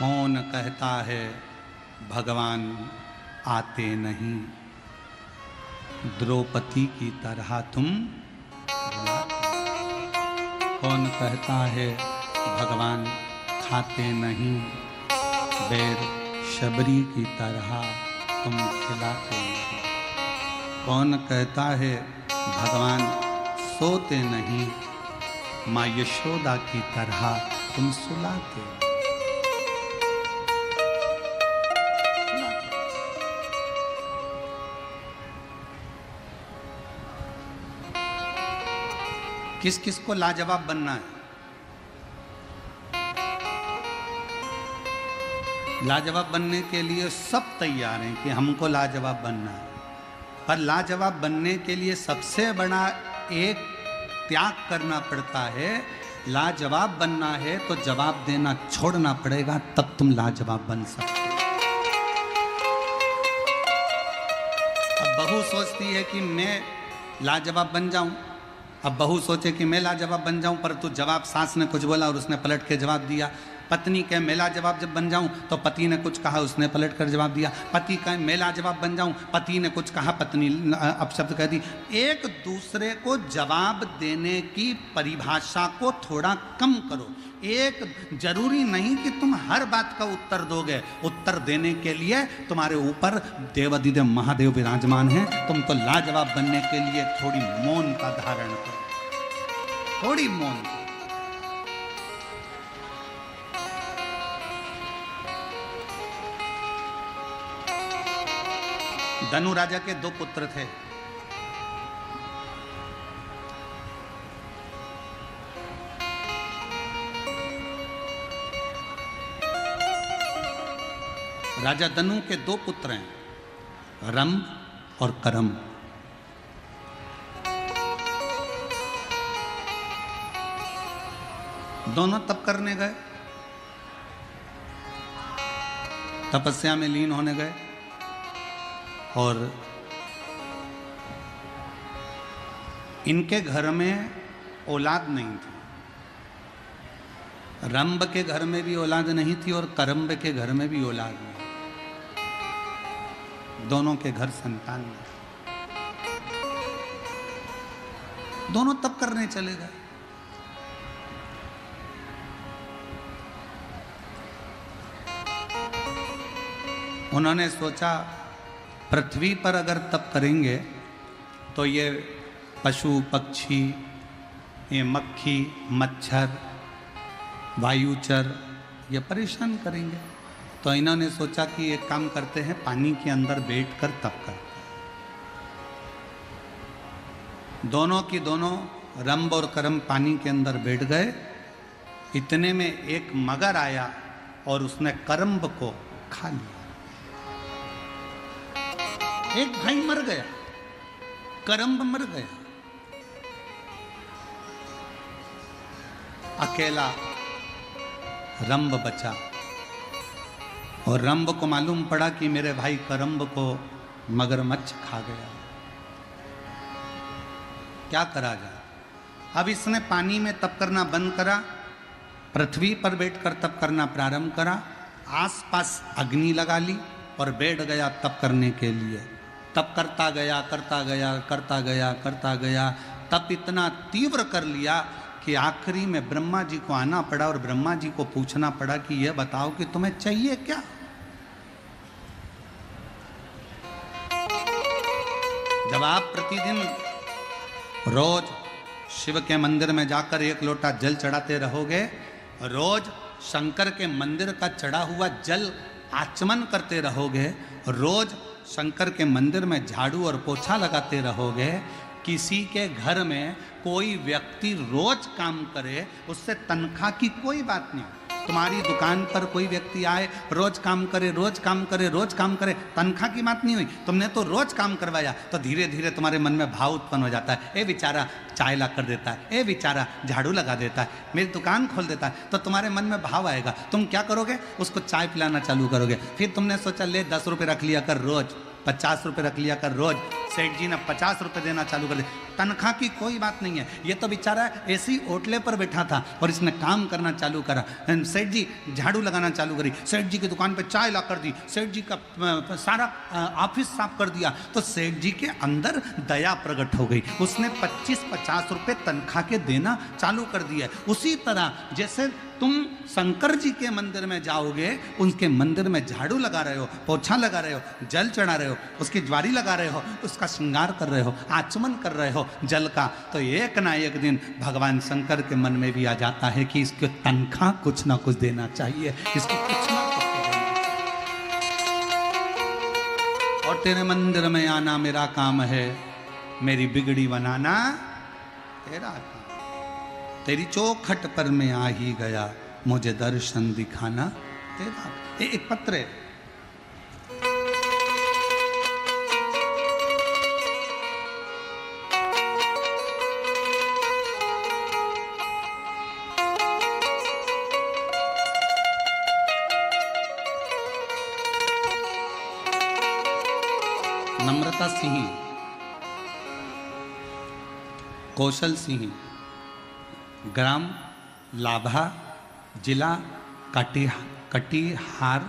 कौन कहता है भगवान आते नहीं, द्रौपदी की तरह तुम कौन कहता है भगवान खाते नहीं, बैर शबरी की तरह तुम खिलाते नहीं। कौन कहता है भगवान सोते नहीं, माँ यशोदा की तरह तुम सुलाते नहीं। किस किस को लाजवाब बनना है? लाजवाब बनने के लिए सब तैयार हैं कि हमको लाजवाब बनना है, पर लाजवाब बनने के लिए सबसे बड़ा एक त्याग करना पड़ता है। लाजवाब बनना है तो जवाब देना छोड़ना पड़ेगा, तब तुम लाजवाब बन सकते हो। अब बहू सोचती है कि मैं लाजवाब बन जाऊं, अब बहू सोचे कि मैं लाजवाब बन जाऊं, पर तू जवाब सास ने कुछ बोला और उसने पलट के जवाब दिया। पत्नी कहे मैं लाजवाब जब बन जाऊं तो पति ने कुछ कहा, उसने पलट कर जवाब दिया। पति कहे मैं लाजवाब बन जाऊं, पति ने कुछ कहा, पत्नी अपशब्द कह दी। एक दूसरे को जवाब देने की परिभाषा को थोड़ा कम करो। एक जरूरी नहीं कि तुम हर बात का उत्तर दोगे, उत्तर देने के लिए तुम्हारे ऊपर देवाधिदेव महादेव विराजमान हैं। तुम तो लाजवाब बनने के लिए थोड़ी मौन का धारण करो, थोड़ी मौन। धनु राजा के 2 पुत्र थे। राजा धनु के 2 पुत्र हैं, रंभ और करम। दोनों तप करने गए, तपस्या में लीन होने गए, और इनके घर में औलाद नहीं थी। रंभ के घर में भी औलाद नहीं थी और करम्ब के घर में भी औलाद नहीं। दोनों के घर संतान नहीं। दोनों तप करने चले गए। उन्होंने सोचा पृथ्वी पर अगर तप करेंगे तो ये पशु पक्षी, ये मक्खी मच्छर वायुचर ये परेशान करेंगे। तो इन्होंने सोचा कि एक काम करते हैं, पानी के अंदर बैठकर तप करते हैं। दोनों की दोनों रंभ और करम पानी के अंदर बैठ गए। इतने में एक मगर आया और उसने करम्ब को खा लिया। एक भाई मर गया, करम्ब मर गया, अकेला रंभ बचा। और रंभ को मालूम पड़ा कि मेरे भाई करम्ब को मगरमच्छ खा गया। क्या करा जाए? अब इसने पानी में तप करना बंद करा, पृथ्वी पर बैठकर तप करना प्रारंभ करा। आसपास अग्नि लगा ली और बैठ गया तप करने के लिए। तप करता गया करता गया करता गया करता गया। तप इतना तीव्र कर लिया कि आखिरी में ब्रह्मा जी को आना पड़ा और ब्रह्मा जी को पूछना पड़ा कि यह बताओ कि तुम्हें चाहिए क्या? जब आप प्रतिदिन रोज शिव के मंदिर में जाकर 1 लोटा जल चढ़ाते रहोगे, रोज शंकर के मंदिर का चढ़ा हुआ जल आचमन करते रहोगे, रोज शंकर के मंदिर में झाड़ू और पोछा लगाते रहोगे, किसी के घर में कोई व्यक्ति रोज काम करे, उससे तनख्वाह की कोई बात नहीं। तुम्हारी दुकान पर कोई व्यक्ति आए, रोज काम करे रोज काम करे रोज काम करे, तनख्वाह की बात नहीं हुई। तुमने तो रोज काम करवाया, तो धीरे धीरे तुम्हारे मन में भाव उत्पन्न हो जाता है। ए बेचारा चाय ला कर देता है, ए बेचारा झाड़ू लगा देता है, मेरी दुकान खोल देता है, तो तुम्हारे मन में भाव आएगा। तुम क्या करोगे? उसको चाय पिलाना चालू करोगे। फिर तुमने सोचा ले 10 रुपये रख लिया कर रोज, 50 रुपये रख लिया कर रोज, सेठ जी ने 50 रुपये देना चालू कर दिया। तनख्वाह की कोई बात नहीं है, ये तो बेचारा ऐसी ओटले पर बैठा था और इसने काम करना चालू करा। सेठ जी झाड़ू लगाना चालू करी, सेठ जी की दुकान पे चाय ला कर दी, सेठ जी का सारा ऑफिस साफ कर दिया। तो सेठ जी के अंदर दया प्रकट हो गई, उसने 25-50 रुपये तनख्वाह के देना चालू कर दिया। उसी तरह जैसे तुम शंकर जी के मंदिर में जाओगे, उनके मंदिर में झाड़ू लगा रहे हो, पोछा लगा रहे हो, जल चढ़ा रहे हो, उसकी ज्वारी लगा रहे हो, उसका श्रृंगार कर रहे हो, आचमन कर रहे हो जल का, तो एक ना एक दिन भगवान शंकर के मन में भी आ जाता है कि इसको तनख्वाह कुछ ना कुछ देना चाहिए, इसको कुछ ना कुछ देना चाहिए। और तेरे मंदिर में आना मेरा काम है, मेरी बिगड़ी बनाना तेरा काम। तेरी चौखट पर मैं आ ही गया, मुझे दर्शन दिखाना तेरा। एक पत्र है, नम्रता सिंह, कौशल सिंह, ग्राम लाभा, जिला कटिहार,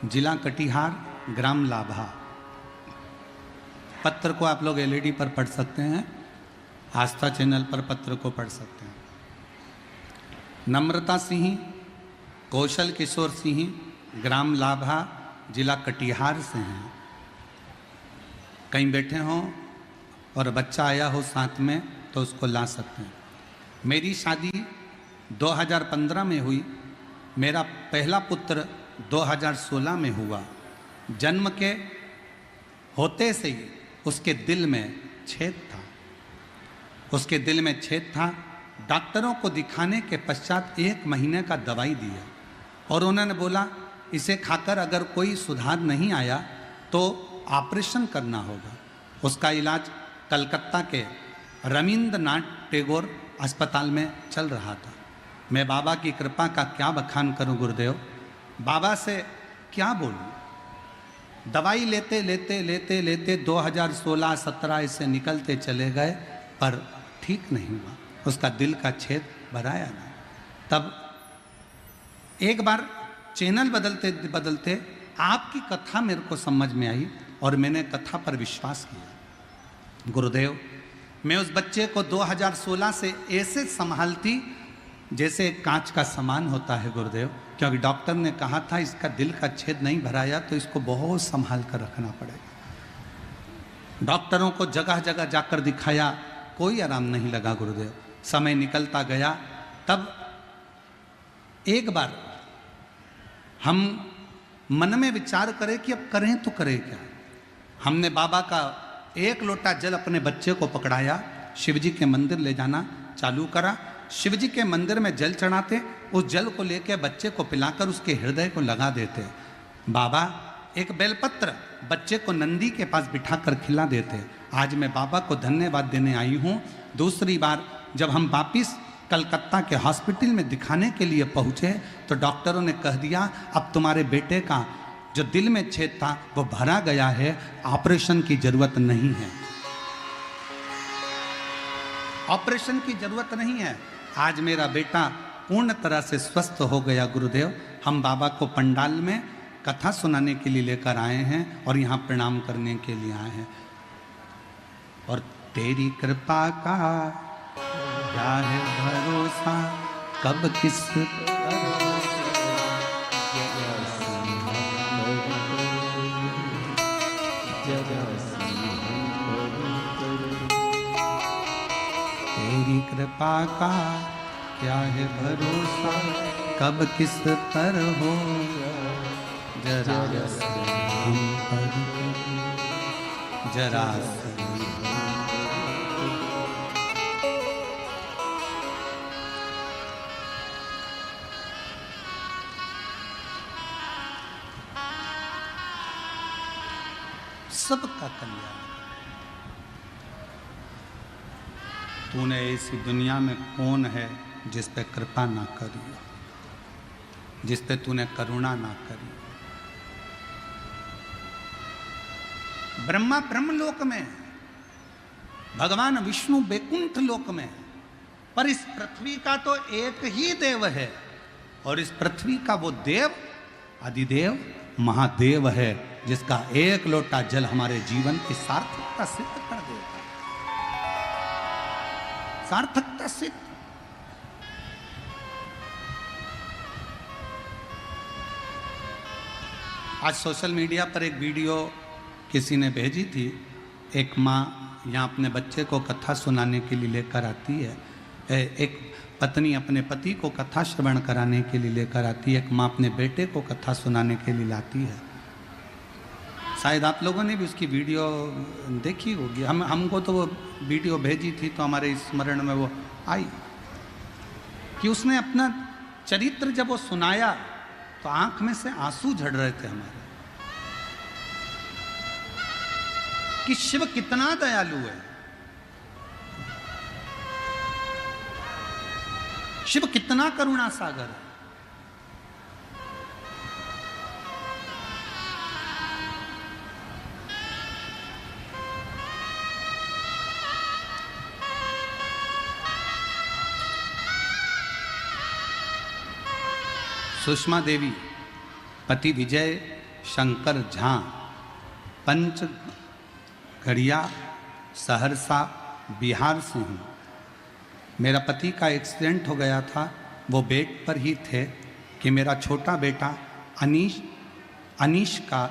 जिला कटिहार, ग्राम लाभा। पत्र को आप लोग एलईडी पर पढ़ सकते हैं, आस्था चैनल पर पत्र को पढ़ सकते हैं। नम्रता सिंह, कौशल किशोर सिंह, ग्राम लाभा, जिला कटिहार से हैं। कहीं बैठे हों और बच्चा आया हो साथ में तो उसको ला सकते हैं। मेरी शादी 2015 में हुई, मेरा पहला पुत्र 2016 में हुआ। जन्म के होते से ही उसके दिल में छेद था, उसके दिल में छेद था। डॉक्टरों को दिखाने के पश्चात 1 महीने का दवाई दिया और उन्होंने बोला इसे खाकर अगर कोई सुधार नहीं आया तो ऑपरेशन करना होगा। उसका इलाज कलकत्ता के रविंद्रनाथ टैगोर अस्पताल में चल रहा था। मैं बाबा की कृपा का क्या बखान करूं गुरुदेव, बाबा से क्या बोलूं। दवाई लेते लेते लेते लेते 2016-17 ऐसे निकलते चले गए पर ठीक नहीं हुआ, उसका दिल का छेद भराया नहीं। तब एक बार चैनल बदलते बदलते आपकी कथा मेरे को समझ में आई और मैंने कथा पर विश्वास किया। गुरुदेव, मैं उस बच्चे को 2016 से ऐसे संभालती जैसे कांच का सामान होता है गुरुदेव, क्योंकि डॉक्टर ने कहा था इसका दिल का छेद नहीं भराया तो इसको बहुत संभाल कर रखना पड़ेगा। डॉक्टरों को जगह जगह जाकर दिखाया, कोई आराम नहीं लगा गुरुदेव। समय निकलता गया, तब एक बार हम मन में विचार करें कि अब करें तो करें क्या। हमने बाबा का 1 लोटा जल अपने बच्चे को पकड़ाया, शिवजी के मंदिर ले जाना चालू करा। शिवजी के मंदिर में जल चढ़ाते, उस जल को लेकर बच्चे को पिलाकर उसके हृदय को लगा देते। बाबा एक बेलपत्र बच्चे को नंदी के पास बिठाकर खिला देते। आज मैं बाबा को धन्यवाद देने आई हूँ। दूसरी बार जब हम वापिस कलकत्ता के हॉस्पिटल में दिखाने के लिए पहुँचे तो डॉक्टरों ने कह दिया अब तुम्हारे बेटे का जो दिल में छेद था वो भरा गया है, ऑपरेशन की जरूरत नहीं है, ऑपरेशन की जरूरत नहीं है। आज मेरा बेटा पूर्ण तरह से स्वस्थ हो गया गुरुदेव। हम बाबा को पंडाल में कथा सुनाने के लिए लेकर आए हैं और यहाँ प्रणाम करने के लिए आए हैं। और तेरी कृपा का क्या है भरोसा, कब किस तेरी कृपा का क्या है भरोसा, कब किस तरह हो जरा हम पर जरा सबका कल्याण। तूने ऐसी दुनिया में कौन है जिस पे कृपा ना करी, जिस पे तूने करुणा ना करी। ब्रह्मा ब्रह्मलोक में, भगवान विष्णु बैकुंठ लोक में, पर इस पृथ्वी का तो एक ही देव है, और इस पृथ्वी का वो देव अधिदेव महादेव है, जिसका एक लोटा जल हमारे जीवन की सार्थकता सिद्ध कर देगा। सार्थकता सिद्ध। आज सोशल मीडिया पर एक वीडियो किसी ने भेजी थी। एक माँ यहाँ अपने बच्चे को कथा सुनाने के लिए लेकर आती है, एक पत्नी अपने पति को कथा श्रवण कराने के लिए लेकर आती है, एक माँ अपने बेटे को कथा सुनाने के लिए लाती है। शायद आप लोगों ने भी उसकी वीडियो देखी होगी। हमको तो वो वीडियो भेजी थी तो हमारे स्मरण में वो आई कि उसने अपना चरित्र जब वो सुनाया तो आंख में से आंसू झड़ रहे थे हमारे, कि शिव कितना दयालु है, शिव कितना करुणा सागर है। सुषमा देवी, पति विजय शंकर झा, पंच गढ़िया, सहरसा, बिहार से हूँ। मेरा पति का एक्सीडेंट हो गया था, वो बेड पर ही थे कि मेरा छोटा बेटा अनीश का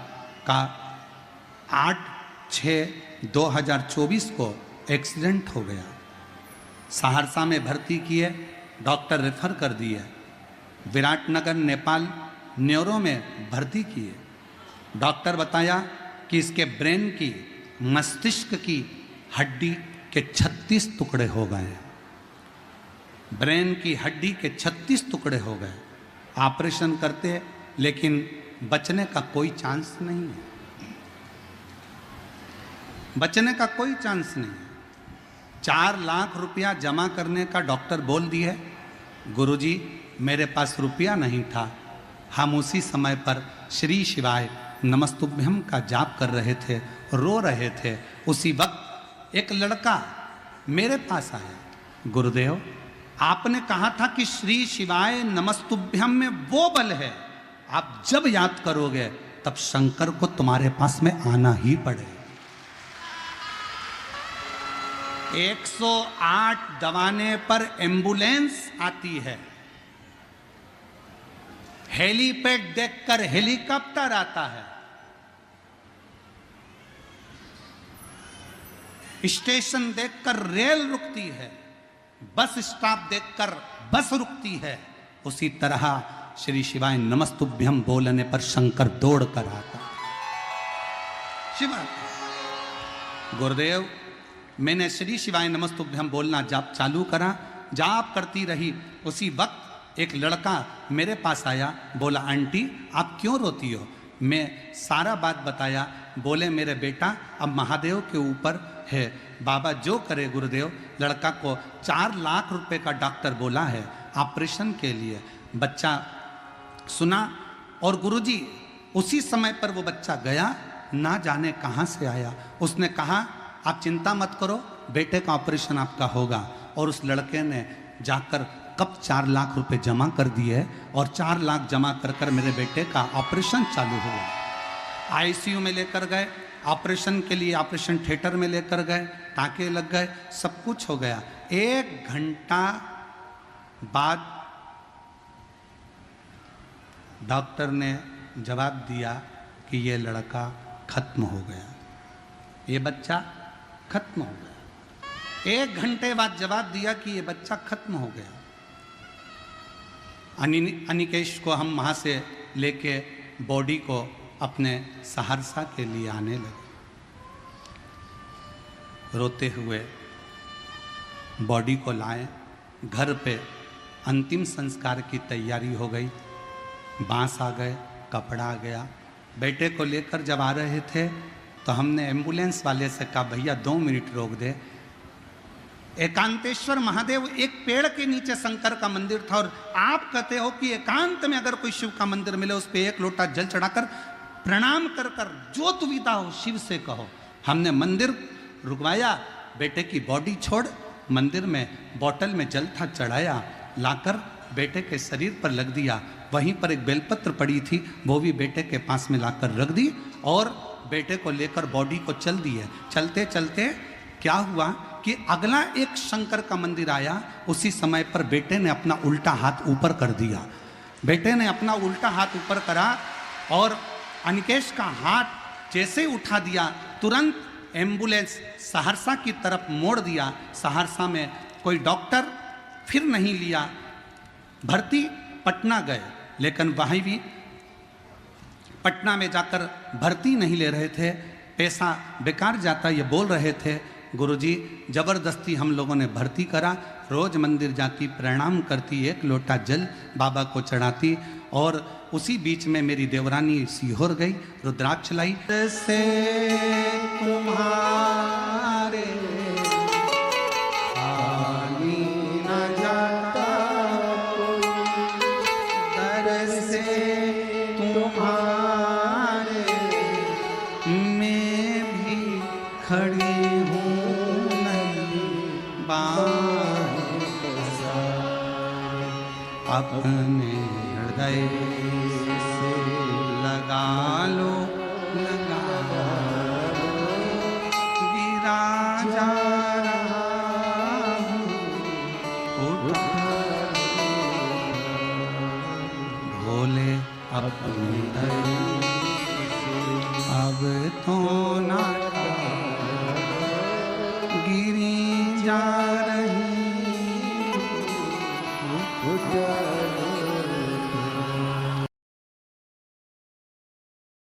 8/6/2024 को एक्सीडेंट हो गया। सहरसा में भर्ती किए, डॉक्टर रेफर कर दिए, विराटनगर नेपाल न्यूरो में भर्ती किए। डॉक्टर बताया कि इसके ब्रेन की, मस्तिष्क की हड्डी के 36 टुकड़े हो गए। ब्रेन की हड्डी के 36 टुकड़े हो गए। ऑपरेशन करते लेकिन बचने का कोई चांस नहीं है, बचने का कोई चांस नहीं है। 4 लाख रुपया जमा करने का डॉक्टर बोल दिए। गुरुजी मेरे पास रुपया नहीं था। हम उसी समय पर श्री शिवाय नमस्तुभ्यम का जाप कर रहे थे, रो रहे थे। उसी वक्त एक लड़का मेरे पास आया, गुरुदेव आपने कहा था कि श्री शिवाय नमस्तुभ्यम में वो बल है, आप जब याद करोगे तब शंकर को तुम्हारे पास में आना ही पड़े। 108 दबाने पर एम्बुलेंस आती है, हेलीपैड देखकर हेलीकॉप्टर आता है, स्टेशन देखकर रेल रुकती है, बस स्टॉप देखकर बस रुकती है। उसी तरह श्री शिवाय नमस्तुभ्यम बोलने पर शंकर दौड़ कर आता। शिवा गुरुदेव, मैंने श्री शिवाय नमस्तुभ्यम बोलना जाप चालू करा, जाप करती रही। उसी वक्त एक लड़का मेरे पास आया, बोला आंटी आप क्यों रोती हो? मैं सारा बात बताया। बोले मेरे बेटा अब महादेव के ऊपर है, बाबा जो करे गुरुदेव। लड़का को 4 लाख रुपए का डॉक्टर बोला है ऑपरेशन के लिए। बच्चा सुना और गुरुजी उसी समय पर वो बच्चा गया, ना जाने कहाँ से आया। उसने कहा आप चिंता मत करो, बेटे का ऑपरेशन आपका होगा। और उस लड़के ने जाकर कब 4 लाख रुपए जमा कर दिए और 4 लाख जमा कर कर मेरे बेटे का ऑपरेशन चालू हुआ। आईसीयू में लेकर गए, ऑपरेशन के लिए ऑपरेशन थिएटर में लेकर गए, टाँके लग गए, सब कुछ हो गया। 1 घंटा बाद डॉक्टर ने जवाब दिया कि ये लड़का खत्म हो गया, ये बच्चा खत्म हो गया। 1 घंटे बाद जवाब दिया कि ये बच्चा खत्म हो गया। अनिकेश को हम वहाँ से लेके बॉडी को अपने सहरसा के लिए आने लगे। रोते हुए बॉडी को लाए, घर पे अंतिम संस्कार की तैयारी हो गई। बांस आ गए, कपड़ा आ गया। बेटे को लेकर जब आ रहे थे तो हमने एम्बुलेंस वाले से कहा भैया 2 मिनट रोक दे। एकांतेश्वर महादेव एक पेड़ के नीचे शंकर का मंदिर था, और आप कहते हो कि एकांत में अगर कोई शिव का मंदिर मिले उस पर 1 लोटा जल चढ़ाकर प्रणाम कर कर जो दुविधा हो शिव से कहो। हमने मंदिर रुकवाया, बेटे की बॉडी छोड़ मंदिर में बोतल में जल था चढ़ाया, लाकर बेटे के शरीर पर लग दिया। वहीं पर एक बेलपत्र पड़ी थी, वो भी बेटे के पास में लाकर रख दी और बेटे को लेकर बॉडी को चल दिए। चलते चलते क्या हुआ कि अगला एक शंकर का मंदिर आया। उसी समय पर बेटे ने अपना उल्टा हाथ ऊपर कर दिया। बेटे ने अपना उल्टा हाथ ऊपर करा और अनिकेश का हाथ जैसे उठा दिया, तुरंत एम्बुलेंस सहरसा की तरफ मोड़ दिया। सहरसा में कोई डॉक्टर फिर नहीं लिया, भर्ती पटना गए, लेकिन वहीं भी पटना में जाकर भर्ती नहीं ले रहे थे, पैसा बेकार जाता ये बोल रहे थे। गुरुजी जबरदस्ती हम लोगों ने भर्ती करा। रोज मंदिर जाती, प्रणाम करती, एक लोटा जल बाबा को चढ़ाती और उसी बीच में मेरी देवरानी सीहोर गई, रुद्राक्ष लाई। से तुम्हारे खाली न जाता कोई, दर से तुम्हारे मैं भी खड़ी हूँ अपने हृदय से लगा लो, लगा लो, गिरा जा रहा हूँ, भोले अपने हृदय अब तो ना गिरी जा रही